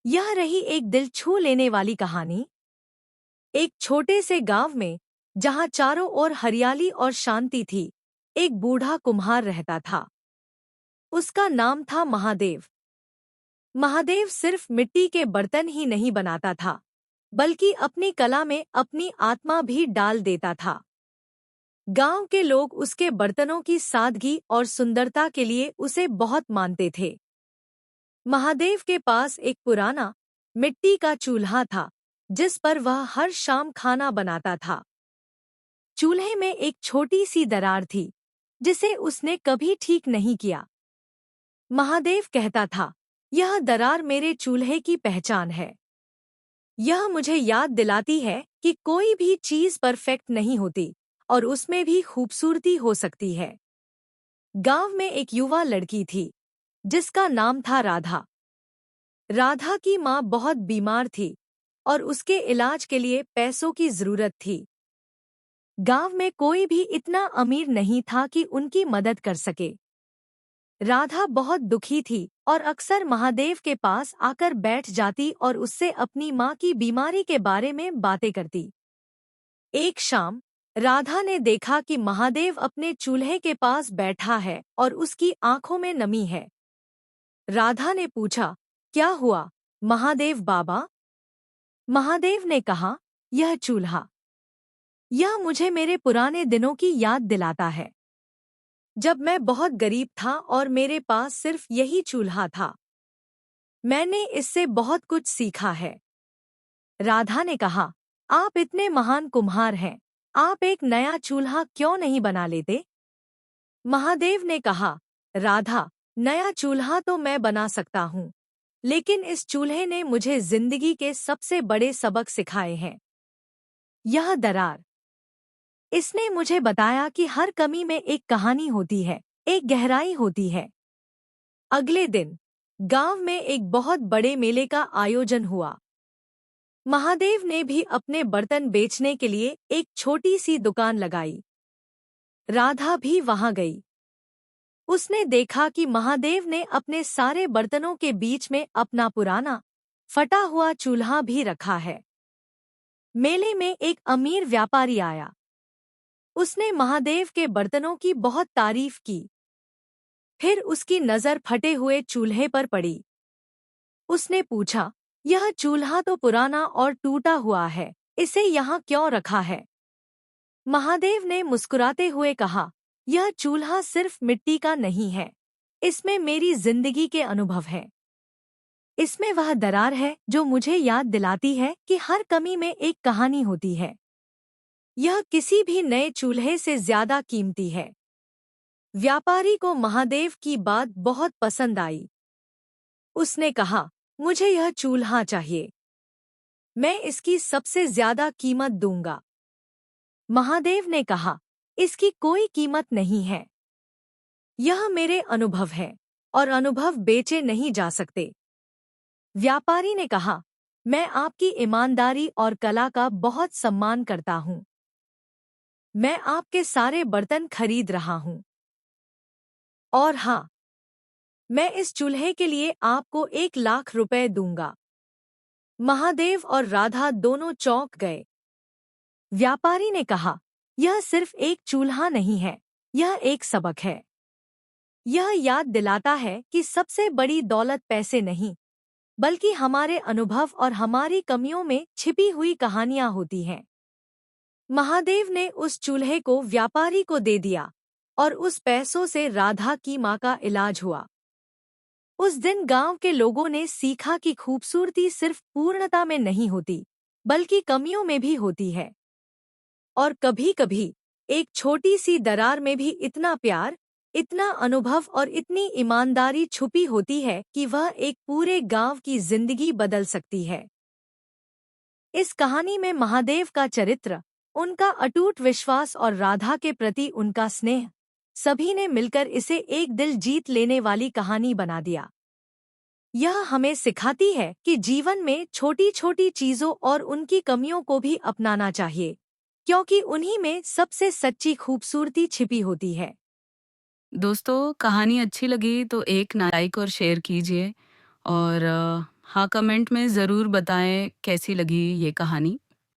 यह रही एक दिल छू लेने वाली कहानी। एक छोटे से गांव में, जहां चारों ओर हरियाली और शांति थी, एक बूढ़ा कुम्हार रहता था। उसका नाम था महादेव। महादेव सिर्फ मिट्टी के बर्तन ही नहीं बनाता था, बल्कि अपनी कला में अपनी आत्मा भी डाल देता था। गांव के लोग उसके बर्तनों की सादगी और सुंदरता के लिए उसे बहुत मानते थे। महादेव के पास एक पुराना मिट्टी का चूल्हा था, जिस पर वह हर शाम खाना बनाता था। चूल्हे में एक छोटी सी दरार थी, जिसे उसने कभी ठीक नहीं किया। महादेव कहता था, यह दरार मेरे चूल्हे की पहचान है। यह मुझे याद दिलाती है कि कोई भी चीज परफेक्ट नहीं होती, और उसमें भी खूबसूरती हो सकती है। गांव में एक युवा लड़की थी, जिसका नाम था राधा। राधा की माँ बहुत बीमार थी, और उसके इलाज के लिए पैसों की जरूरत थी। गांव में कोई भी इतना अमीर नहीं था कि उनकी मदद कर सके। राधा बहुत दुखी थी और अक्सर महादेव के पास आकर बैठ जाती और उससे अपनी माँ की बीमारी के बारे में बातें करती। एक शाम राधा ने देखा कि महादेव अपने चूल्हे के पास बैठा है और उसकी आंखों में नमी है। राधा ने पूछा, क्या हुआ महादेव बाबा? महादेव ने कहा, यह चूल्हा, यह मुझे मेरे पुराने दिनों की याद दिलाता है, जब मैं बहुत गरीब था और मेरे पास सिर्फ यही चूल्हा था। मैंने इससे बहुत कुछ सीखा है। राधा ने कहा, आप इतने महान कुम्हार हैं, आप एक नया चूल्हा क्यों नहीं बना लेते? महादेव ने कहा, राधा, नया चूल्हा तो मैं बना सकता हूँ, लेकिन इस चूल्हे ने मुझे जिंदगी के सबसे बड़े सबक सिखाए हैं। यह दरार, इसने मुझे बताया कि हर कमी में एक कहानी होती है, एक गहराई होती है। अगले दिन गांव में एक बहुत बड़े मेले का आयोजन हुआ। महादेव ने भी अपने बर्तन बेचने के लिए एक छोटी सी दुकान लगाई। राधा भी वहां गई। उसने देखा कि महादेव ने अपने सारे बर्तनों के बीच में अपना पुराना फटा हुआ चूल्हा भी रखा है। मेले में एक अमीर व्यापारी आया। उसने महादेव के बर्तनों की बहुत तारीफ की। फिर उसकी नजर फटे हुए चूल्हे पर पड़ी। उसने पूछा, यह चूल्हा तो पुराना और टूटा हुआ है, इसे यहाँ क्यों रखा है? महादेव ने मुस्कुराते हुए कहा, यह चूल्हा सिर्फ मिट्टी का नहीं है, इसमें मेरी जिंदगी के अनुभव हैं। इसमें वह दरार है जो मुझे याद दिलाती है कि हर कमी में एक कहानी होती है। यह किसी भी नए चूल्हे से ज्यादा कीमती है। व्यापारी को महादेव की बात बहुत पसंद आई। उसने कहा, मुझे यह चूल्हा चाहिए, मैं इसकी सबसे ज्यादा कीमत दूंगा। महादेव ने कहा, इसकी कोई कीमत नहीं है। यह मेरे अनुभव है, और अनुभव बेचे नहीं जा सकते। व्यापारी ने कहा, मैं आपकी ईमानदारी और कला का बहुत सम्मान करता हूँ। मैं आपके सारे बर्तन खरीद रहा हूँ। और हाँ, मैं इस चूल्हे के लिए आपको 1 लाख रुपए दूंगा। महादेव और राधा दोनों चौंक गए। व्यापारी ने कहा, यह सिर्फ एक चूल्हा नहीं है, यह एक सबक है। यह याद दिलाता है कि सबसे बड़ी दौलत पैसे नहीं, बल्कि हमारे अनुभव और हमारी कमियों में छिपी हुई कहानियां होती हैं। महादेव ने उस चूल्हे को व्यापारी को दे दिया, और उस पैसों से राधा की मां का इलाज हुआ। उस दिन गांव के लोगों ने सीखा कि खूबसूरती सिर्फ पूर्णता में नहीं होती, बल्कि कमियों में भी होती है। और कभी-कभी एक छोटी सी दरार में भी इतना प्यार, इतना अनुभव और इतनी ईमानदारी छुपी होती है कि वह एक पूरे गांव की जिंदगी बदल सकती है। इस कहानी में महादेव का चरित्र, उनका अटूट विश्वास और राधा के प्रति उनका स्नेह, सभी ने मिलकर इसे एक दिल जीत लेने वाली कहानी बना दिया। यह हमें सिखाती है कि जीवन में छोटी छोटी चीजों और उनकी कमियों को भी अपनाना चाहिए, क्योंकि उन्हीं में सबसे सच्ची खूबसूरती छिपी होती है। दोस्तों, कहानी अच्छी लगी तो एक ना लाइक और शेयर कीजिए और हाँ, कमेंट में ज़रूर बताएँ कैसी लगी ये कहानी।